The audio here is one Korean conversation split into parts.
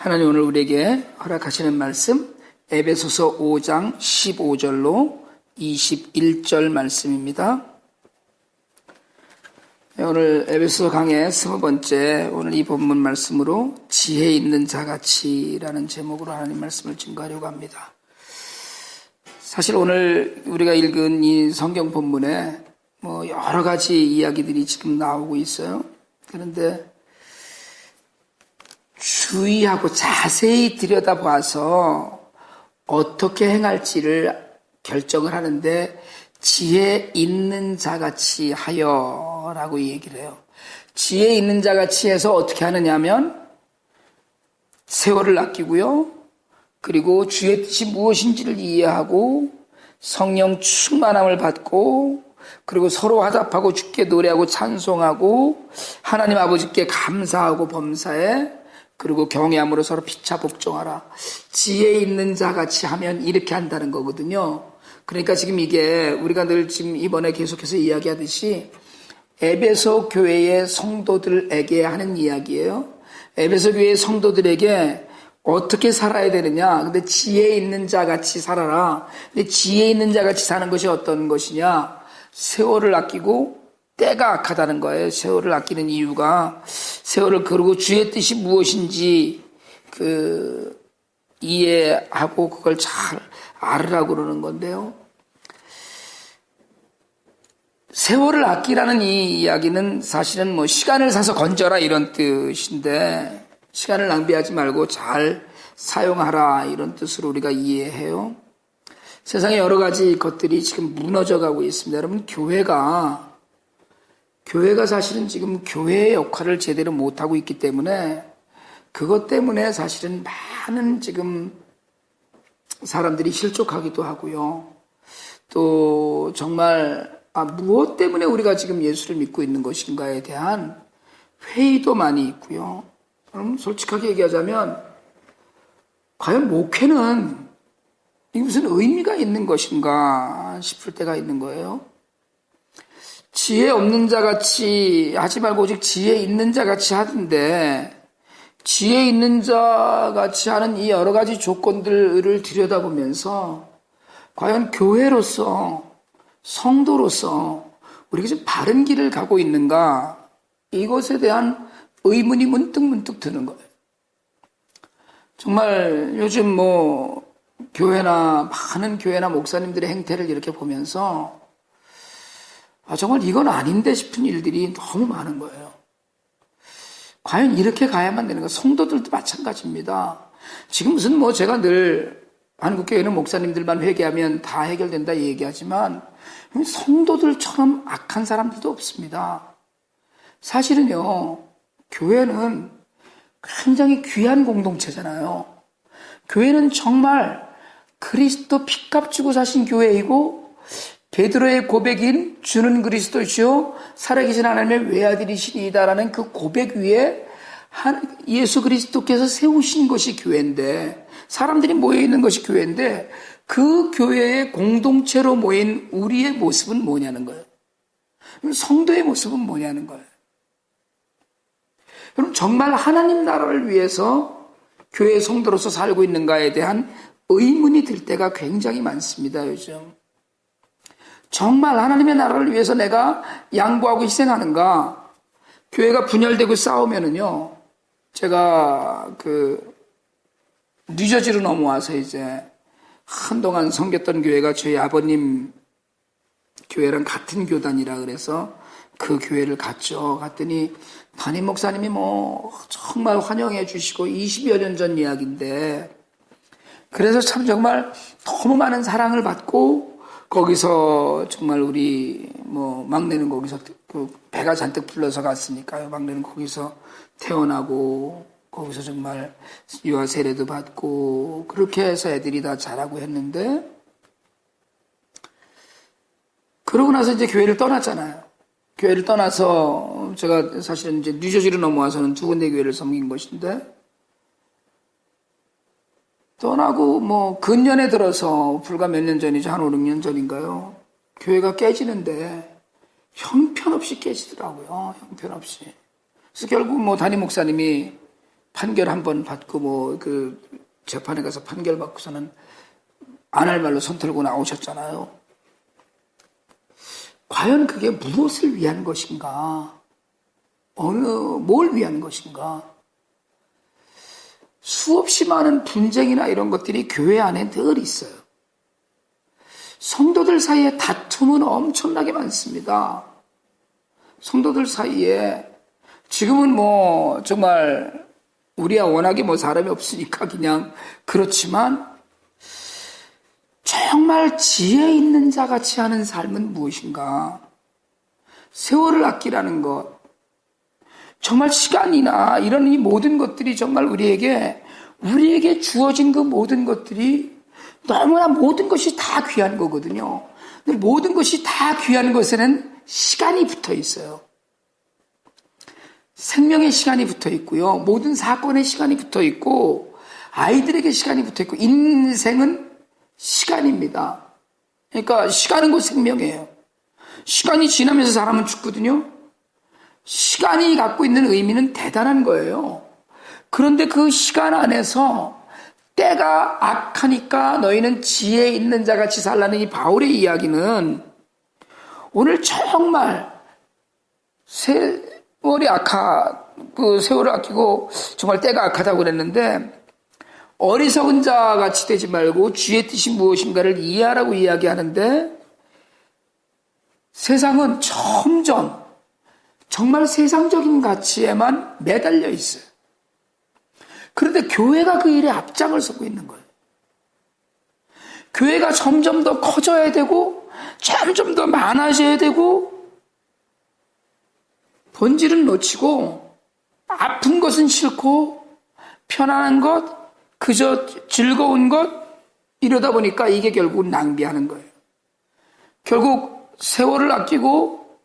하나님 오늘 우리에게 허락하시는 말씀 에베소서 5장 15절로 21절 말씀입니다. 오늘 에베소서 강의 20번째 오늘 이 본문 말씀으로 지혜 있는 자같이라는 제목으로 하나님 말씀을 증거하려고 합니다. 사실 오늘 우리가 읽은 이 성경 본문에 여러 가지 이야기들이 지금 나오고 있어요. 그런데 주의하고 자세히 들여다봐서 어떻게 행할지를 결정을 하는데 지혜 있는 자같이 하여라고 얘기를 해요. 지혜 있는 자같이 해서 어떻게 하느냐면 세월을 아끼고요. 그리고 주의 뜻이 무엇인지를 이해하고 성령 충만함을 받고 그리고 서로 화답하고 주께 노래하고 찬송하고 하나님 아버지께 감사하고 범사에 그리고 경외함으로 서로 피차 복종하라. 지혜 있는 자같이 하면 이렇게 한다는 거거든요. 그러니까 지금 이게 우리가 늘 지금 이번에 계속해서 이야기하듯이 에베소 교회의 성도들에게 하는 이야기예요. 에베소 교회의 성도들에게 어떻게 살아야 되느냐. 근데 지혜 있는 자같이 살아라. 근데 지혜 있는 자같이 사는 것이 어떤 것이냐. 세월을 아끼고 때가 악하다는 거예요. 세월을 아끼는 이유가 세월을 거르고 주의 뜻이 무엇인지 이해하고 그걸 잘 알으라고 그러는 건데요. 세월을 아끼라는 이 이야기는 사실은 시간을 사서 건져라 이런 뜻인데 시간을 낭비하지 말고 잘 사용하라 이런 뜻으로 우리가 이해해요. 세상에 여러 가지 것들이 지금 무너져가고 있습니다. 여러분 교회가 사실은 지금 교회의 역할을 제대로 못하고 있기 때문에 그것 때문에 사실은 많은 지금 사람들이 실족하기도 하고요. 또 정말 무엇 때문에 우리가 지금 예수를 믿고 있는 것인가에 대한 회의도 많이 있고요. 그럼 솔직하게 얘기하자면 과연 목회는 이게 무슨 의미가 있는 것인가 싶을 때가 있는 거예요. 지혜 없는 자같이 하지 말고 오직 지혜 있는 자같이 하던데 지혜 있는 자같이 하는 이 여러 가지 조건들을 들여다보면서 과연 교회로서 성도로서 우리가 지금 바른 길을 가고 있는가 이것에 대한 의문이 문득 드는 거예요. 정말 요즘 많은 교회나 목사님들의 행태를 이렇게 보면서 정말 이건 아닌데 싶은 일들이 너무 많은 거예요. 과연 이렇게 가야만 되는가? 성도들도 마찬가지입니다. 지금 무슨 제가 늘 한국교회는 목사님들만 회개하면 다 해결된다 얘기하지만 성도들처럼 악한 사람들도 없습니다. 사실은요, 교회는 굉장히 귀한 공동체잖아요. 교회는 정말 그리스도 피값 주고 사신 교회이고 베드로의 고백인 주는 그리스도시요 살아계신 하나님의 외아들이시니이다라는 그 고백 위에 예수 그리스도께서 세우신 것이 교회인데 사람들이 모여있는 것이 교회인데 그 교회의 공동체로 모인 우리의 모습은 뭐냐는 거예요. 성도의 모습은 뭐냐는 거예요. 그럼 정말 하나님 나라를 위해서 교회 성도로서 살고 있는가에 대한 의문이 들 때가 굉장히 많습니다. 요즘 정말 하나님의 나라를 위해서 내가 양보하고 희생하는가? 교회가 분열되고 싸우면은요, 제가 뉴저지로 넘어와서 이제 한동안 섬겼던 교회가 저희 아버님 교회랑 같은 교단이라 그래서 그 교회를 갔더니 담임 목사님이 정말 환영해 주시고 20여 년 전 이야기인데 그래서 참 정말 너무 많은 사랑을 받고 거기서 정말 우리 막내는 거기서 배가 잔뜩 불러서 갔으니까요. 막내는 거기서 태어나고 거기서 정말 유아 세례도 받고 그렇게 해서 애들이 다 자라고 했는데 그러고 나서 이제 교회를 떠났잖아요. 교회를 떠나서 제가 사실은 이제 뉴저지로 넘어와서는 두 군데 교회를 섬긴 것인데 떠나고 근년에 들어서 불과 몇 년 전이죠. 한 5, 6년 전인가요? 교회가 깨지는데 형편없이 깨지더라고요. 형편없이. 그래서 결국 담임 목사님이 판결 한 번 받고 재판에 가서 판결 받고서는 안 할 말로 손 들고 나오셨잖아요. 과연 그게 무엇을 위한 것인가? 뭘 위한 것인가? 수없이 많은 분쟁이나 이런 것들이 교회 안에 늘 있어요. 성도들 사이에 다툼은 엄청나게 많습니다. 성도들 사이에 지금은 정말 우리야 워낙에 사람이 없으니까 그냥 그렇지만 정말 지혜 있는 자 같이 하는 삶은 무엇인가? 세월을 아끼라는 것, 정말 시간이나 이런 이 모든 것들이 정말 우리에게 주어진 그 모든 것들이 너무나 모든 것이 다 귀한 거거든요. 근데 모든 것이 다 귀한 것에는 시간이 붙어 있어요. 생명의 시간이 붙어 있고요. 모든 사건의 시간이 붙어 있고 아이들에게 시간이 붙어 있고 인생은 시간입니다. 그러니까 시간은 곧 생명이에요. 시간이 지나면서 사람은 죽거든요. 시간이 갖고 있는 의미는 대단한 거예요. 그런데 그 시간 안에서 때가 악하니까 너희는 지혜 있는 자같이 살라는 이 바울의 이야기는 오늘 정말 세월을 아끼고 정말 때가 악하다고 그랬는데 어리석은 자같이 되지 말고 주의 뜻이 무엇인가를 이해하라고 이야기하는데 세상은 점점 정말 세상적인 가치에만 매달려 있어요. 그런데 교회가 그 일에 앞장을 서고 있는 거예요. 교회가 점점 더 커져야 되고 점점 더 많아져야 되고 본질은 놓치고 아픈 것은 싫고 편안한 것 그저 즐거운 것 이러다 보니까 이게 결국 낭비하는 거예요. 결국 세월을 아끼고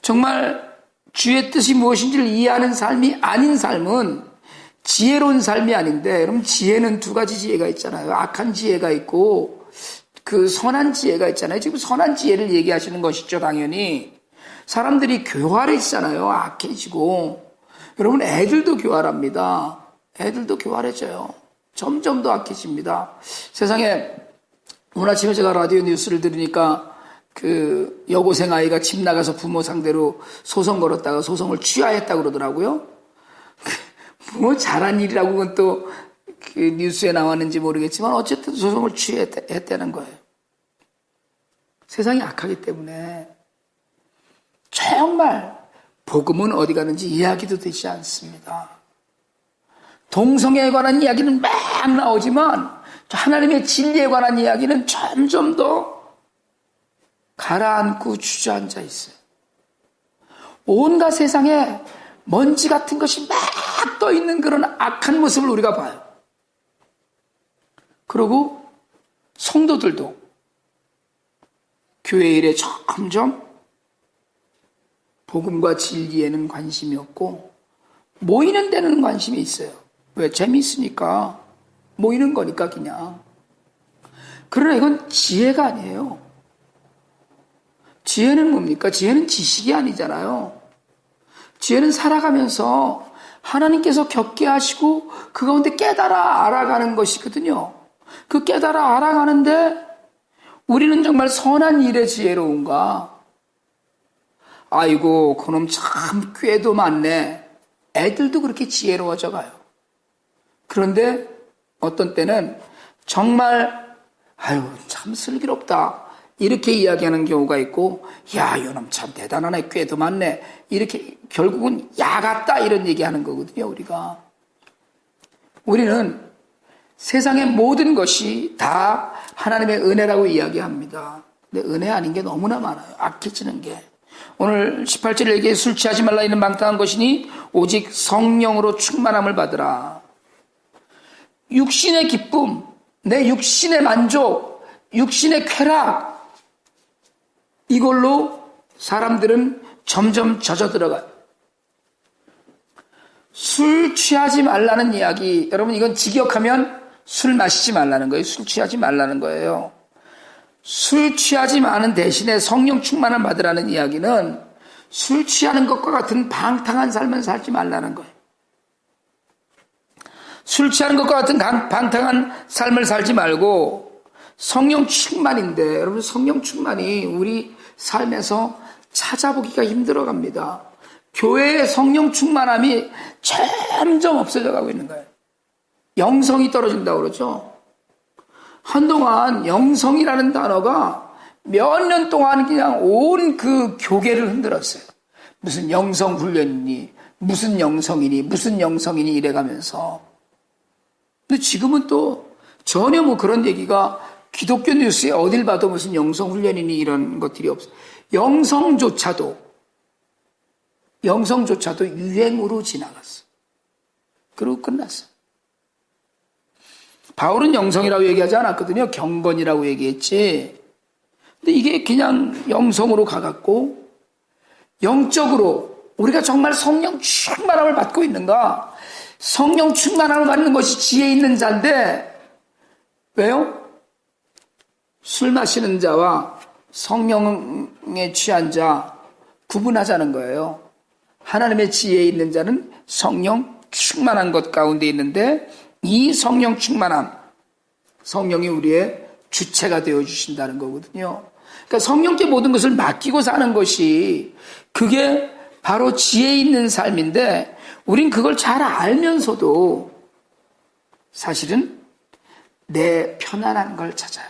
정말 주의 뜻이 무엇인지를 이해하는 삶이 아닌 삶은 지혜로운 삶이 아닌데 여러분 지혜는 두 가지 지혜가 있잖아요. 악한 지혜가 있고 그 선한 지혜가 있잖아요. 지금 선한 지혜를 얘기하시는 것이죠. 당연히 사람들이 교활해지잖아요. 악해지고 여러분 애들도 교활합니다. 애들도 교활해져요. 점점 더 악해집니다. 세상에 오늘 아침에 제가 라디오 뉴스를 들으니까 그 여고생 아이가 집 나가서 부모 상대로 소송 걸었다가 소송을 취하했다고 그러더라고요. 뭐 잘한 일이라고 그건 또 그 뉴스에 나왔는지 모르겠지만 어쨌든 소송을 취했다는 거예요. 세상이 악하기 때문에 정말 복음은 어디 가는지 이야기도 되지 않습니다. 동성애에 관한 이야기는 막 나오지만 하나님의 진리에 관한 이야기는 점점 더 가라앉고 주저앉아 있어요. 온갖 세상에 먼지 같은 것이 막 떠 있는 그런 악한 모습을 우리가 봐요. 그리고 성도들도 교회 일에 점점 복음과 진리에는 관심이 없고 모이는 데는 관심이 있어요. 왜? 재미있으니까 모이는 거니까 그냥. 그러나 이건 지혜가 아니에요. 지혜는 뭡니까? 지혜는 지식이 아니잖아요. 지혜는 살아가면서 하나님께서 겪게 하시고 그 가운데 깨달아 알아가는 것이거든요. 그 깨달아 알아가는데 우리는 정말 선한 일에 지혜로운가? 아이고 그놈 참 꾀도 많네. 애들도 그렇게 지혜로워져 가요. 그런데 어떤 때는 정말 아유 참 슬기롭다 이렇게 이야기하는 경우가 있고 야 이놈 참 대단하네 꾀도 많네 이렇게 결국은 야 같다 이런 얘기하는 거거든요. 우리는 세상의 모든 것이 다 하나님의 은혜라고 이야기합니다. 근데 은혜 아닌 게 너무나 많아요. 악해지는 게. 오늘 18절에 얘기해 술 취하지 말라 이는 망당한 것이니 오직 성령으로 충만함을 받으라. 육신의 기쁨, 내 육신의 만족, 육신의 쾌락 이걸로 사람들은 점점 젖어 들어가요. 술 취하지 말라는 이야기 여러분 이건 직역하면 술 마시지 말라는 거예요. 술 취하지 말라는 거예요. 술 취하지 마는 대신에 성령 충만을 받으라는 이야기는 술 취하는 것과 같은 방탕한 삶은 살지 말라는 거예요. 술 취하는 것과 같은 방탕한 삶을 살지 말고 성령 충만인데, 여러분 성령 충만이 우리 삶에서 찾아보기가 힘들어갑니다. 교회의 성령 충만함이 점점 없어져 가고 있는 거예요. 영성이 떨어진다고 그러죠. 한동안 영성이라는 단어가 몇 년 동안 그냥 온 그 교계를 흔들었어요. 무슨 영성 훈련이니, 무슨 영성이니, 무슨 영성이니 이래가면서. 근데 지금은 또 전혀 뭐 그런 얘기가 기독교 뉴스에 어딜 봐도 무슨 영성 훈련이니 이런 것들이 없어요. 영성조차도 유행으로 지나갔어. 그리고 끝났어. 바울은 영성이라고 얘기하지 않았거든요. 경건이라고 얘기했지. 근데 이게 그냥 영성으로 가갔고, 영적으로 우리가 정말 성령 충만함을 받고 있는가? 성령 충만함을 받는 것이 지혜 있는 자인데, 왜요? 술 마시는 자와 성령에 취한 자 구분하자는 거예요. 하나님의 지혜 있는 자는 성령 충만한 것 가운데 있는데, 이 성령 충만함, 성령이 우리의 주체가 되어주신다는 거거든요. 그러니까 성령께 모든 것을 맡기고 사는 것이, 그게 바로 지혜 있는 삶인데, 우린 그걸 잘 알면서도 사실은 내 편안한 걸 찾아요.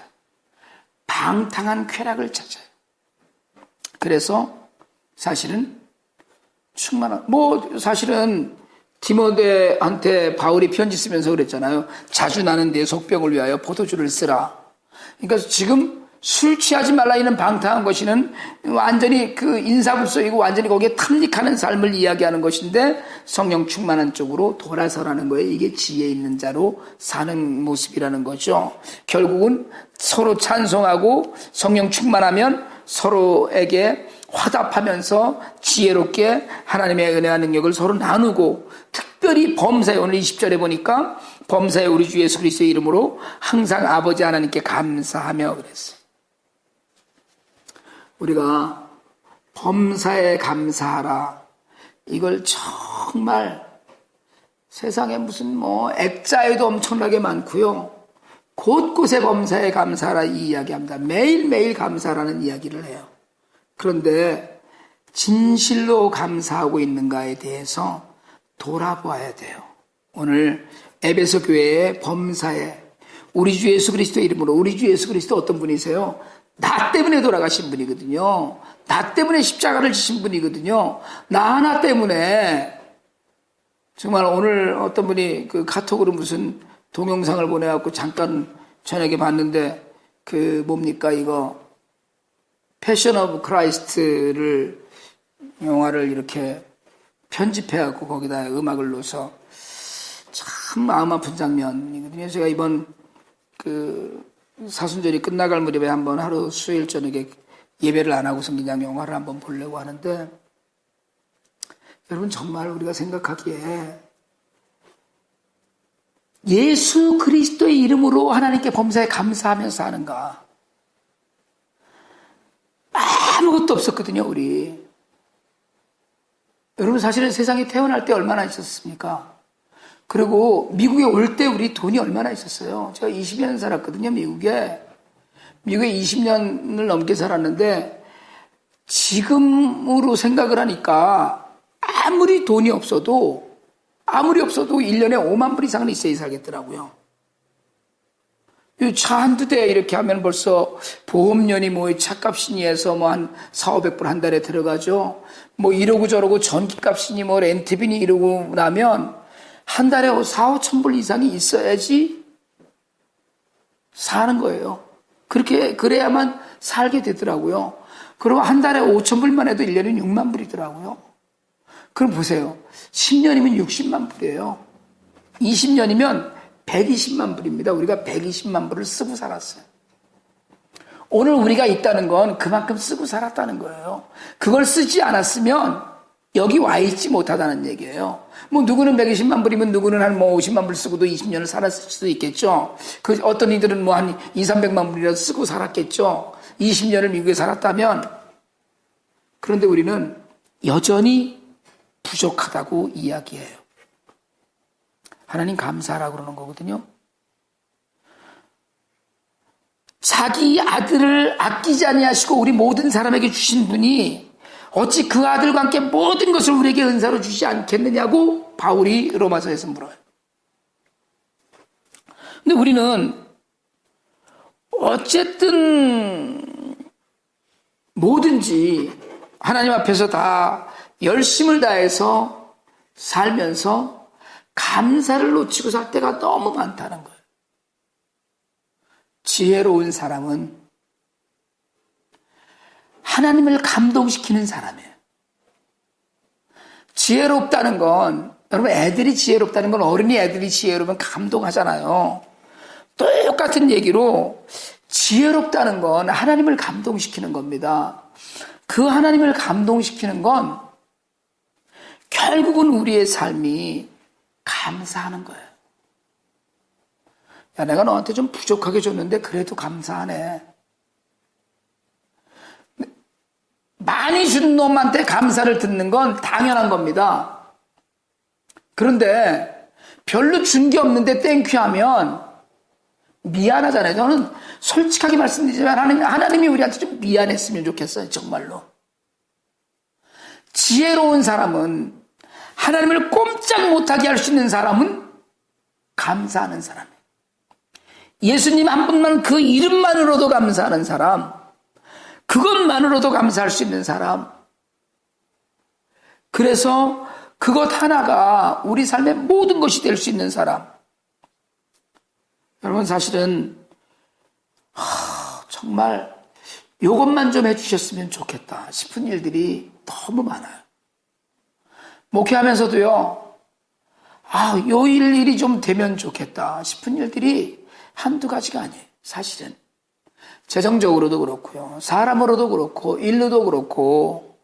방탕한 쾌락을 찾아요. 그래서 사실은 사실은 디모데한테 바울이 편지 쓰면서 그랬잖아요. 자주 나는 내 속병을 위하여 포도주를 쓰라. 그러니까 지금 술 취하지 말라 이는 방탕한 것이는 완전히 그 인사불성이고 완전히 거기에 탐닉하는 삶을 이야기하는 것인데, 성령 충만한 쪽으로 돌아서라는 거예요. 이게 지혜 있는 자로 사는 모습이라는 거죠. 결국은 서로 찬송하고 성령 충만하면 서로에게 화답하면서 지혜롭게 하나님의 은혜와 능력을 서로 나누고, 특별히 범사에, 오늘 20절에 보니까 범사에 우리 주 예수 그리스도의 이름으로 항상 아버지 하나님께 감사하며 그랬어요. 우리가 범사에 감사하라, 이걸 정말 세상에 무슨 액자에도 엄청나게 많고요. 곳곳에 범사에 감사하라 이 이야기합니다. 매일매일 감사라는 이야기를 해요. 그런데 진실로 감사하고 있는가에 대해서 돌아보아야 돼요. 오늘 에베소 교회의 범사에 우리 주 예수 그리스도의 이름으로, 우리 주 예수 그리스도 어떤 분이세요? 나 때문에 돌아가신 분이거든요. 나 때문에 십자가를 지신 분이거든요. 나 하나 때문에. 정말 오늘 어떤 분이 그 카톡으로 무슨 동영상을 보내갖고 잠깐 저녁에 봤는데, 그 뭡니까 이거 패션 오브 크라이스트를, 영화를 이렇게 편집해갖고 거기다 음악을 넣어서 참 마음 아픈 장면이거든요. 제가 이번 그 사순절이 끝나갈 무렵에 한번 하루 수요일 저녁에 예배를 안 하고서 그냥 영화를 한번 보려고 하는데, 여러분 정말 우리가 생각하기에 예수 그리스도의 이름으로 하나님께 범사에 감사하면서 하는가? 아무것도 없었거든요, 우리. 여러분 사실은 세상에 태어날 때 얼마나 있었습니까? 그리고 미국에 올 때 우리 돈이 얼마나 있었어요? 제가 20년 살았거든요, 미국에 20년을 넘게 살았는데, 지금으로 생각을 하니까 아무리 돈이 없어도 1년에 5만 불 이상은 있어야 살겠더라고요. 차 한두 대 이렇게 하면 벌써 보험료니 차값이니 해서 한 4,500불 한 달에 들어가죠. 이러고 저러고 전기값이니 렌트비니 이러고 나면 한 달에 4,5천 불 이상이 있어야지 사는 거예요. 그래야만 살게 되더라고요. 그리고 한 달에 5천 불만 해도 1년에 6만 불이더라고요. 그럼 보세요. 10년이면 60만 불이에요. 20년이면 120만 불입니다. 우리가 120만 불을 쓰고 살았어요. 오늘 우리가 있다는 건 그만큼 쓰고 살았다는 거예요. 그걸 쓰지 않았으면 여기 와 있지 못하다는 얘기예요. 누구는 120만 불이면 누구는 한 50만 불 쓰고도 20년을 살았을 수도 있겠죠. 어떤 이들은 한 200~300만 불이라도 쓰고 살았겠죠. 20년을 미국에 살았다면. 그런데 우리는 여전히 부족하다고 이야기해요. 하나님 감사하라고 그러는 거거든요. 자기 아들을 아끼지 아니하시고 우리 모든 사람에게 주신 분이 어찌 그 아들과 함께 모든 것을 우리에게 은사로 주지 않겠느냐고 바울이 로마서에서 물어요. 근데 우리는 어쨌든 뭐든지 하나님 앞에서 다 열심을 다해서 살면서 감사를 놓치고 살 때가 너무 많다는 거예요. 지혜로운 사람은 하나님을 감동시키는 사람이에요. 지혜롭다는 건, 여러분 애들이 지혜롭다는 건 어른이 애들이 지혜로우면 감동하잖아요. 똑같은 얘기로 지혜롭다는 건 하나님을 감동시키는 겁니다. 그 하나님을 감동시키는 건 결국은 우리의 삶이 감사하는 거예요. 야, 내가 너한테 좀 부족하게 줬는데 그래도 감사하네. 많이 준 놈한테 감사를 듣는 건 당연한 겁니다. 그런데 별로 준 게 없는데 땡큐 하면 미안하잖아요. 저는 솔직하게 말씀드리지만 하나님이 우리한테 좀 미안했으면 좋겠어요. 정말로. 지혜로운 사람은, 하나님을 꼼짝 못하게 할 수 있는 사람은 감사하는 사람이에요. 예수님 한 분만 그 이름만으로도 감사하는 사람, 그것만으로도 감사할 수 있는 사람. 그래서 그것 하나가 우리 삶의 모든 것이 될 수 있는 사람. 여러분 사실은 정말 이것만 좀 해주셨으면 좋겠다 싶은 일들이 너무 많아요. 목회하면서도요. 요 일이 좀 되면 좋겠다 싶은 일들이 한두 가지가 아니에요. 사실은 재정적으로도 그렇고요, 사람으로도 그렇고, 일로도 그렇고,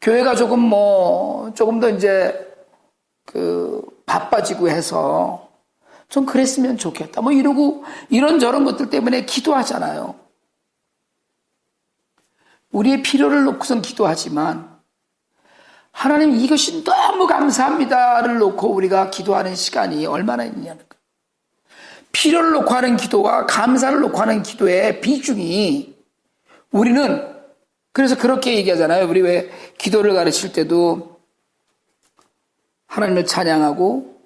교회가 조금 더 이제 바빠지고 해서 좀 그랬으면 좋겠다. 이러고 이런저런 것들 때문에 기도하잖아요. 우리의 필요를 놓고선 기도하지만 하나님 이것이 너무 감사합니다를 놓고 우리가 기도하는 시간이 얼마나 있냐는 거예요. 필요를 놓고 하는 기도와 감사를 놓고 하는 기도의 비중이 우리는 그래서 그렇게 얘기하잖아요. 우리 왜 기도를 가르칠 때도 하나님을 찬양하고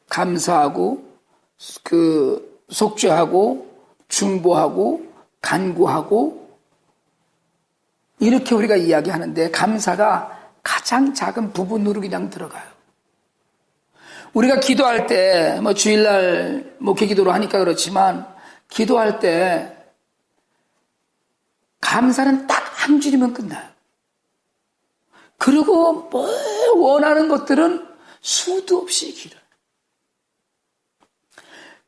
감사하고 속죄하고 중보하고 간구하고 이렇게 우리가 이야기하는데 감사가 가장 작은 부분으로 그냥 들어가요. 우리가 기도할 때 주일날 목회 기도로 하니까 그렇지만 기도할 때 감사는 딱 한 줄이면 끝나요. 그리고 원하는 것들은 수도 없이 길어요.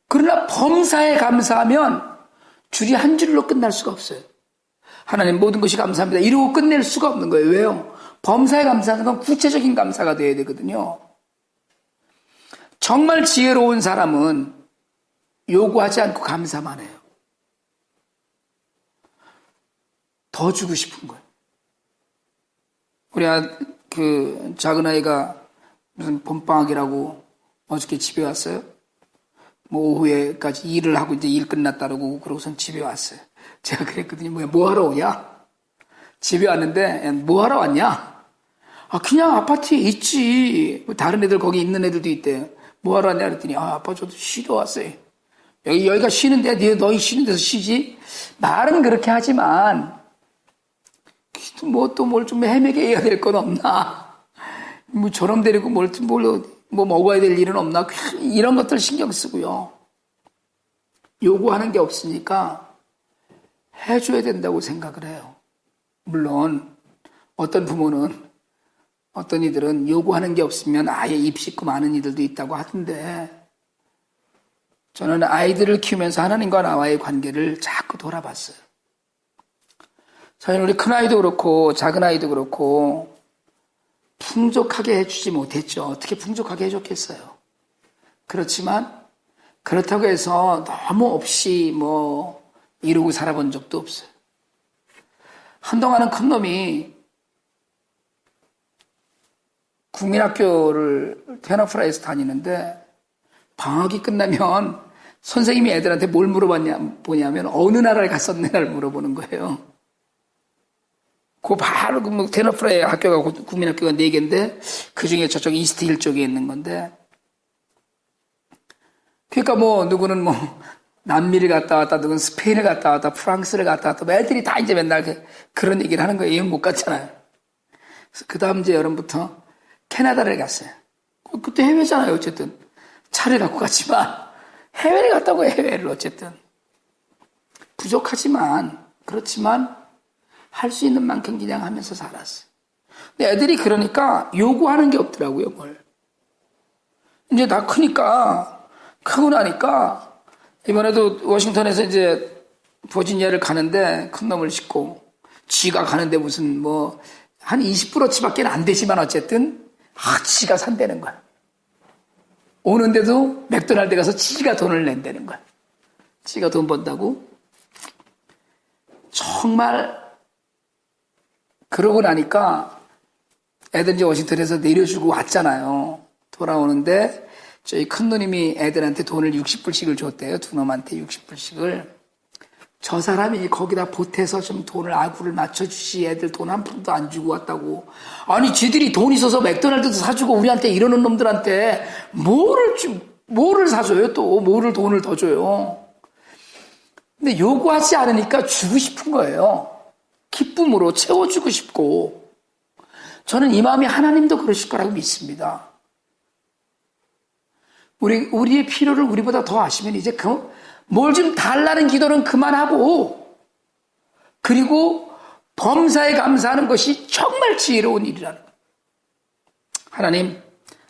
그러나 범사에 감사하면 줄이 한 줄로 끝날 수가 없어요. 하나님 모든 것이 감사합니다. 이러고 끝낼 수가 없는 거예요. 왜요? 범사에 감사하는 건 구체적인 감사가 되어야 되거든요. 정말 지혜로운 사람은 요구하지 않고 감사만 해요. 더 주고 싶은 거예요. 우리 작은 아이가 무슨 봄방학이라고 어저께 집에 왔어요. 오후에까지 일을 하고 이제 일 끝났다고 그러고선 집에 왔어요. 제가 그랬거든요. 뭐 하러 오냐? 집에 왔는데 뭐 하러 왔냐? 그냥 아파트에 있지. 다른 애들 거기 있는 애들도 있대. 뭐 하러 왔냐 그랬더니 아빠 저도 쉬러 왔어요. 여기가 쉬는데 너희 쉬는 데서 쉬지? 말은 그렇게 하지만 또 뭘 좀 헤매게 해야 될 건 없나? 저럼 데리고 뭘 먹어야 될 일은 없나? 이런 것들 신경 쓰고요. 요구하는 게 없으니까 해줘야 된다고 생각을 해요. 물론 어떤 부모는 어떤 이들은 요구하는 게 없으면 아예 입 씻고 마는 이들도 있다고 하던데 저는 아이들을 키우면서 하나님과 나와의 관계를 자꾸 돌아봤어요. 저희는 우리 큰아이도 그렇고 작은 아이도 그렇고 풍족하게 해주지 못했죠. 어떻게 풍족하게 해줬겠어요. 그렇지만 그렇다고 해서 너무 없이 이러고 살아본 적도 없어요. 한동안은 큰놈이 국민학교를 테너프라에서 다니는데 방학이 끝나면 선생님이 애들한테 뭘 보냐면 어느 나라를 갔었느냐를 물어보는 거예요. 그 바로 뭐 테너프라의 학교가 국민학교가 4개인데 그 중에 저쪽 이스트힐 쪽에 있는 건데, 그러니까 뭐 누구는 뭐 남미를 갔다 왔다, 누구는 스페인을 갔다 왔다, 프랑스를 갔다 왔다, 뭐 애들이 다 이제 맨날 그런 얘기를 하는 거예요. 얘는 못 갔잖아요. 그래서 그 다음 이제 여름부터 캐나다를 갔어요. 그때 해외잖아요. 어쨌든 차를 갖고 갔지만 해외를 갔다고 해요. 해외를 어쨌든 부족하지만 그렇지만 할 수 있는 만큼 그냥 하면서 살았어요. 근데 애들이 그러니까 요구하는 게 없더라고요. 뭘 이제 다 크니까, 크고 나니까 이번에도 워싱턴에서 이제 버지니아를 가는데 큰 놈을 싣고, 지가 가는데 무슨 뭐 한 20%치밖에 안 되지만 어쨌든 지가 산다는 거야. 오는데도 맥도날드 가서 지가 돈을 낸다는 거야. 지가 돈 번다고. 정말 그러고 나니까 애들 이제 워싱턴에서 내려주고 왔잖아요. 돌아오는데 저희 큰 누님이 애들한테 돈을 60불씩을 줬대요. 두 놈한테 60불씩을. 저 사람이 거기다 보태서 좀 돈을 아구를 맞춰주시, 애들 돈 한 푼도 안 주고 왔다고. 아니 지들이 돈 있어서 맥도날드도 사주고 우리한테 이러는 놈들한테 뭐를 사줘요? 또 뭐를 돈을 더 줘요? 근데 요구하지 않으니까 주고 싶은 거예요. 기쁨으로 채워주고 싶고. 저는 이 마음이 하나님도 그러실 거라고 믿습니다. 우리의 필요를 우리보다 더 아시면 이제 뭘 좀 달라는 기도는 그만하고, 그리고 범사에 감사하는 것이 정말 지혜로운 일이라는 거예요. 하나님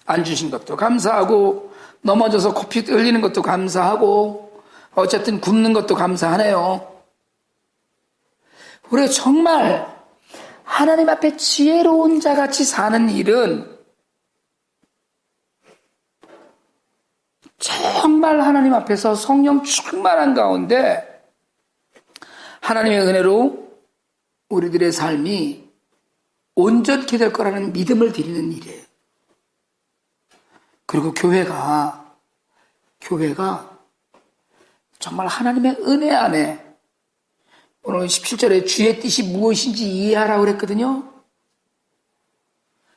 안 주신 것도 감사하고, 넘어져서 코피 흘리는 것도 감사하고, 어쨌든 굶는 것도 감사하네요. 우리가 정말 하나님 앞에 지혜로운 자같이 사는 일은 정말 하나님 앞에서 성령 충만한 가운데 하나님의 은혜로 우리들의 삶이 온전케 될 거라는 믿음을 드리는 일이에요. 그리고 교회가 정말 하나님의 은혜 안에, 오늘 17절에 주의 뜻이 무엇인지 이해하라고 그랬거든요.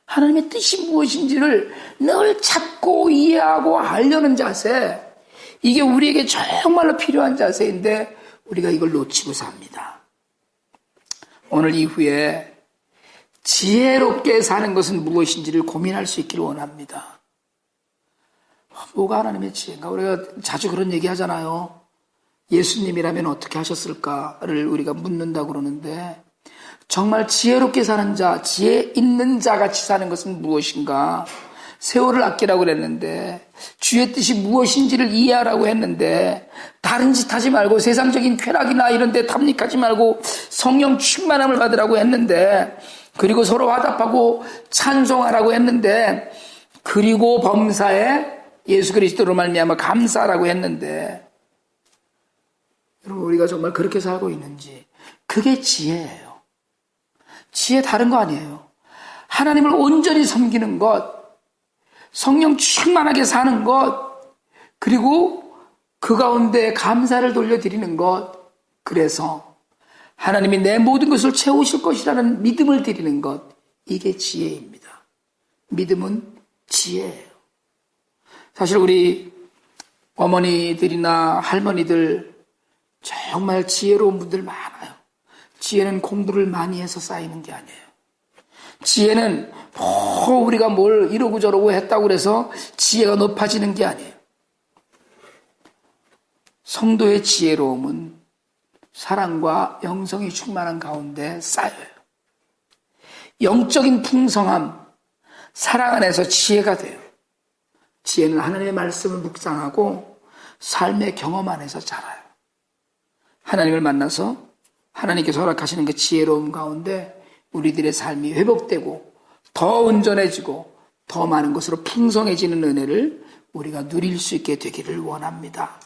하나님의 뜻이 무엇인지를 늘 찾고 이해하고 알려는 자세, 이게 우리에게 정말로 필요한 자세인데 우리가 이걸 놓치고 삽니다. 오늘 이후에 지혜롭게 사는 것은 무엇인지를 고민할 수 있기를 원합니다. 뭐가 하나님의 지혜인가? 우리가 자주 그런 얘기 하잖아요. 예수님이라면 어떻게 하셨을까를 우리가 묻는다고 그러는데, 정말 지혜롭게 사는 자, 지혜 있는 자 같이 사는 것은 무엇인가? 세월을 아끼라고 그랬는데, 주의 뜻이 무엇인지를 이해하라고 했는데, 다른 짓 하지 말고 세상적인 쾌락이나 이런 데 탐닉하지 말고 성령 충만함을 받으라고 했는데, 그리고 서로 화답하고 찬송하라고 했는데, 그리고 범사에 예수 그리스도로 말미암아 감사하라고 했는데, 여러분 우리가 정말 그렇게 살고 있는지, 그게 지혜예요. 지혜 다른 거 아니에요. 하나님을 온전히 섬기는 것, 성령 충만하게 사는 것, 그리고 그 가운데 감사를 돌려드리는 것, 그래서 하나님이 내 모든 것을 채우실 것이라는 믿음을 드리는 것, 이게 지혜입니다. 믿음은 지혜예요. 사실 우리 어머니들이나 할머니들 정말 지혜로운 분들 많아요. 지혜는 공부를 많이 해서 쌓이는 게 아니에요. 지혜는 우리가 뭘 이러고 저러고 했다고 그래서 지혜가 높아지는 게 아니에요. 성도의 지혜로움은 사랑과 영성이 충만한 가운데 쌓여요. 영적인 풍성함, 사랑 안에서 지혜가 돼요. 지혜는 하나님의 말씀을 묵상하고 삶의 경험 안에서 자라요. 하나님을 만나서 하나님께서 허락하시는 그 지혜로움 가운데 우리들의 삶이 회복되고 더 온전해지고 더 많은 것으로 풍성해지는 은혜를 우리가 누릴 수 있게 되기를 원합니다.